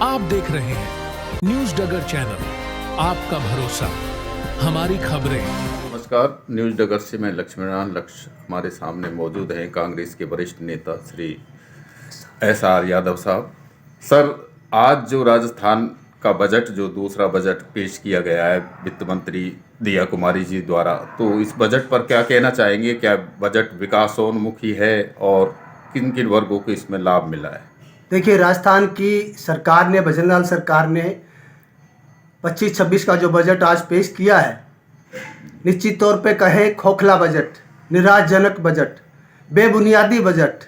आप देख रहे हैं न्यूज डगर चैनल, आपका भरोसा हमारी खबरें। नमस्कार, न्यूज डगर से मैं लक्ष्मीनारायण लक्ष्य हमारे सामने मौजूद हैं कांग्रेस के वरिष्ठ नेता श्री SR यादव साहब। सर, आज जो राजस्थान का बजट, जो दूसरा बजट पेश किया गया है वित्त मंत्री दिया कुमारी जी द्वारा, तो इस बजट पर क्या कहना चाहेंगे? क्या बजट विकासोन्मुखी है और किन किन वर्गों को इसमें लाभ मिला है? देखिए, राजस्थान की सरकार ने, भजनलाल सरकार ने 25-26 का जो बजट आज पेश किया है, निश्चित तौर पे कहें खोखला बजट, निराशजनक बजट, बेबुनियादी बजट,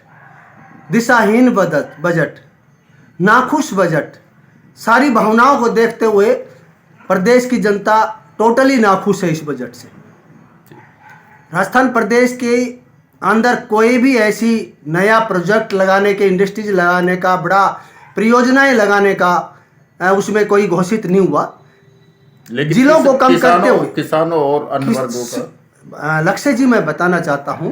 दिशाहीन बजट, नाखुश बजट। सारी भावनाओं को देखते हुए प्रदेश की जनता टोटली नाखुश है इस बजट से। राजस्थान प्रदेश के अंदर कोई भी ऐसी नया प्रोजेक्ट लगाने के, इंडस्ट्रीज लगाने का, बड़ा परियोजनाएं लगाने का उसमें कोई घोषित नहीं हुआ। लेकिन जिलों को कम करते हुए किसानों और अन्य वर्गों का लक्ष्य जी, मैं बताना चाहता हूं,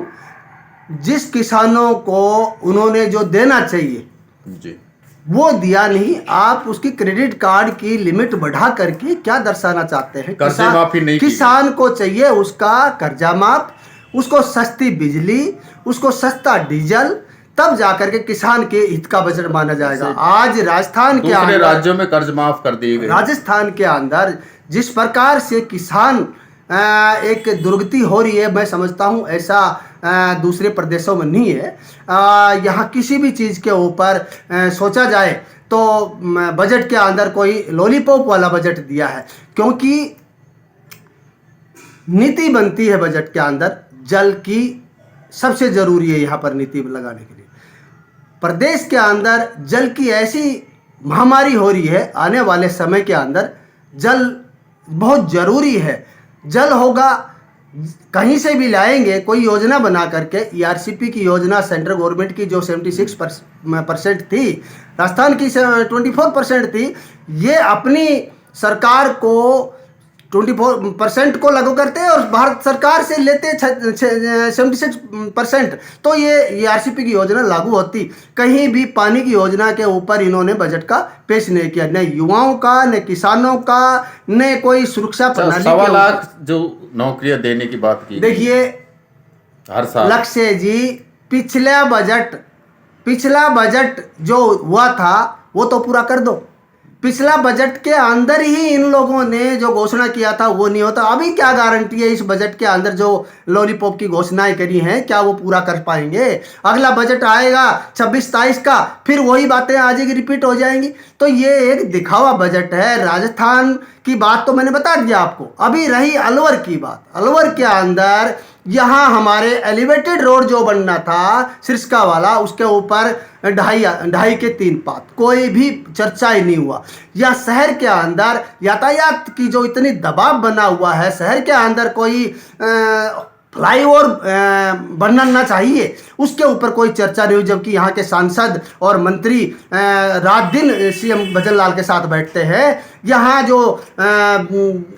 जिस किसानों को उन्होंने जो देना चाहिए जी, वो दिया नहीं। आप उसकी क्रेडिट कार्ड की लिमिट बढ़ा करके क्या दर्शाना चाहते हैं? कर्जे माफी नहीं की। किसान को चाहिए उसका कर्जा माफ, उसको सस्ती बिजली, उसको सस्ता डीजल, तब जाकर के किसान के हित का बजट माना जाएगा। आज राजस्थान के अंदर, राज्यों में कर्ज माफ कर दिए गए। राजस्थान के अंदर जिस प्रकार से किसान एक दुर्गति हो रही है, मैं समझता हूं ऐसा दूसरे प्रदेशों में नहीं है। यहाँ किसी भी चीज़ के ऊपर सोचा जाए तो बजट के अंदर कोई लॉलीपॉप वाला बजट दिया है, क्योंकि नीति बनती है बजट के अंदर। जल की सबसे जरूरी है यहाँ पर नीति लगाने के लिए। प्रदेश के अंदर जल की ऐसी महामारी हो रही है, आने वाले समय के अंदर जल बहुत जरूरी है। जल होगा, कहीं से भी लाएंगे, कोई योजना बना करके। ERCP की योजना सेंट्रल गवर्नमेंट की जो 76% थी, राजस्थान की 24% थी। ये अपनी सरकार को 24% को लागू करते हैं और भारत सरकार से लेते 76%। तो ये ERCP की योजना लागू होती। कहीं भी पानी की योजना के ऊपर इन्होंने बजट का पेश नहीं किया, न युवाओं का, न किसानों का, न कोई सुरक्षा प्रणाली। 1.25 लाख जो नौकरियां देने की बात की, देखिए हर साल लक्ष्य जी, पिछला बजट जो हुआ था वो तो पूरा कर दो। पिछला बजट के अंदर ही इन लोगों ने जो घोषणा किया था वो नहीं होता। अभी क्या गारंटी है इस बजट के अंदर जो लॉलीपॉप की घोषणाएं करी हैं, क्या वो पूरा कर पाएंगे? अगला बजट आएगा 26-27 का, फिर वही बातें आ जाएगी, रिपीट हो जाएंगी। तो ये एक दिखावा बजट है। राजस्थान की बात तो मैंने बता दिया आपको। अभी रही अलवर की बात। अलवर के अंदर यहाँ हमारे एलिवेटेड रोड जो बनना था सिरसा वाला, उसके ऊपर 2.5 के 3 पात, कोई भी चर्चा ही नहीं हुआ। या शहर के अंदर यातायात की जो इतनी दबाव बना हुआ है, शहर के अंदर कोई फ्लाईओवर बनना चाहिए, उसके ऊपर कोई चर्चा नहीं हुई। जबकि यहाँ के सांसद और मंत्री रात दिन CM भजनलाल के साथ बैठते हैं। यहाँ जो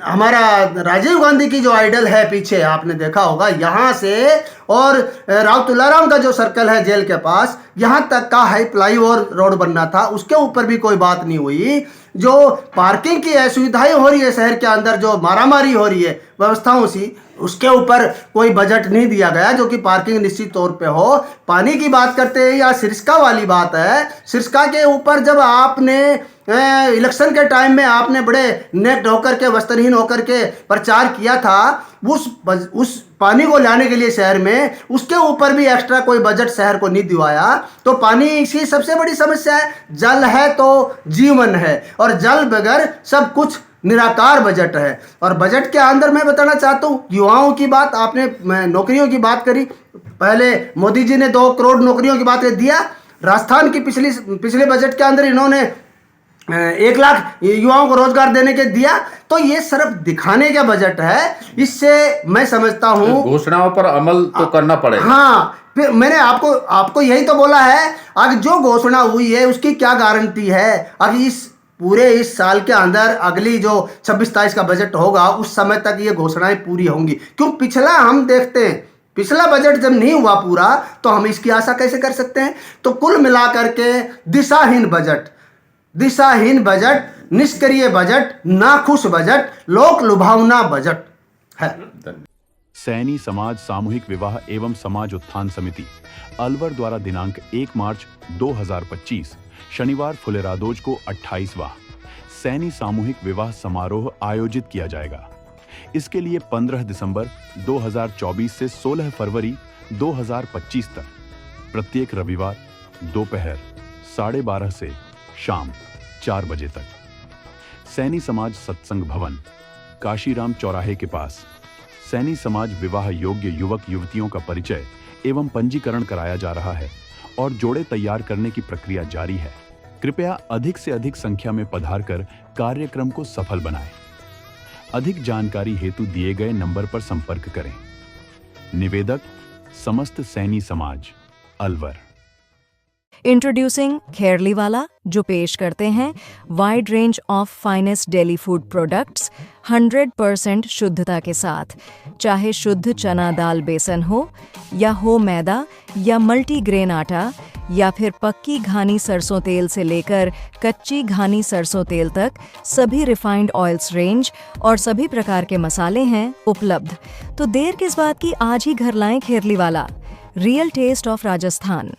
हमारा राजीव गांधी की जो आइडल है पीछे, आपने देखा होगा, यहाँ से और राव तुलाराम का जो सर्कल है जेल के पास, यहाँ तक का हाई फ्लाईओवर रोड बनना था, उसके ऊपर भी कोई बात नहीं हुई। जो पार्किंग की असुविधाएं हो रही है शहर के अंदर, जो मारामारी हो रही है व्यवस्थाओं से, उसके ऊपर कोई बजट नहीं दिया गया जो कि पार्किंग निश्चित तौर पे हो। पानी की बात करते हैं या सिरसा वाली बात है, सिरसा के ऊपर जब आपने इलेक्शन के टाइम में आपने बड़े नेक होकर के, वस्त्रहीन होकर के प्रचार किया था, उस पानी को लाने के लिए शहर में, उसके ऊपर भी एक्स्ट्रा कोई बजट शहर को नहीं दिवाया। तो पानी की सबसे बड़ी समस्या है। जल है तो जीवन है, और जल बगैर सब कुछ निराकार बजट है। और बजट के अंदर मैं बताना चाहता हूँ, युवाओं की बात, आपने नौकरियों की बात करी। पहले मोदी जी ने 2 करोड़ नौकरियों की बात दिया। राजस्थान की पिछले बजट के अंदर इन्होंने 1 लाख युवाओं को रोजगार देने के दिया। तो ये सिर्फ दिखाने का बजट है। इससे मैं समझता हूँ घोषणाओं पर अमल तो करना पड़ेगा। हाँ, फिर मैंने आपको यही तो बोला है। अगर जो घोषणा हुई है उसकी क्या गारंटी है? अगर इस साल के अंदर अगली जो 26-27 का बजट होगा, उस समय तक ये घोषणाएं पूरी होंगी? क्यों? पिछला हम देखते हैं, पिछला बजट जब नहीं हुआ पूरा, तो हम इसकी आशा कैसे कर सकते हैं? तो कुल मिलाकर के दिशाहीन बजट, दिशाहीन बजट, निष्क्रिय बजट, नाखुश बजट, लोक लुभावना बजट है। सैनी समाज सामूहिक विवाह एवं समाज उत्थान समिति अलवर द्वारा दिनांक 1 मार्च 2025 शनिवार फुलेरादोज को 28वां सैनी सामूहिक विवाह समारोह आयोजित किया जाएगा। इसके लिए 15 दिसंबर 2024 से 16 फरवरी 2025 तक प्रत्येक रविवार दोपहर 12:30 से शाम 4 बजे तक सैनी समाज सत्संग भवन, काशीराम चौराहे के पास सैनी समाज विवाह योग्य युवक युवतियों का परिचय एवं पंजीकरण कराया जा रहा है और जोड़े तैयार करने की प्रक्रिया जारी है। कृपया अधिक से अधिक संख्या में पधारकर कार्यक्रम को सफल बनाएं। अधिक जानकारी हेतु दिए गए नंबर पर संपर्क करें। निवेदक समस्त सैनी समाज अलवर। इंट्रोड्यूसिंग खेरलीवाला, जो पेश करते हैं wide range of finest daily food products 100% शुद्धता के साथ। चाहे शुद्ध चना दाल बेसन हो या हो मैदा या मल्टीग्रेन आटा या फिर पक्की घानी सरसों तेल से लेकर कच्ची घानी सरसों तेल तक, सभी रिफाइंड ऑयल्स रेंज और सभी प्रकार के मसाले हैं उपलब्ध। तो देर किस बात की, आज ही घर लाएं Kherliwala. Real taste of Rajasthan.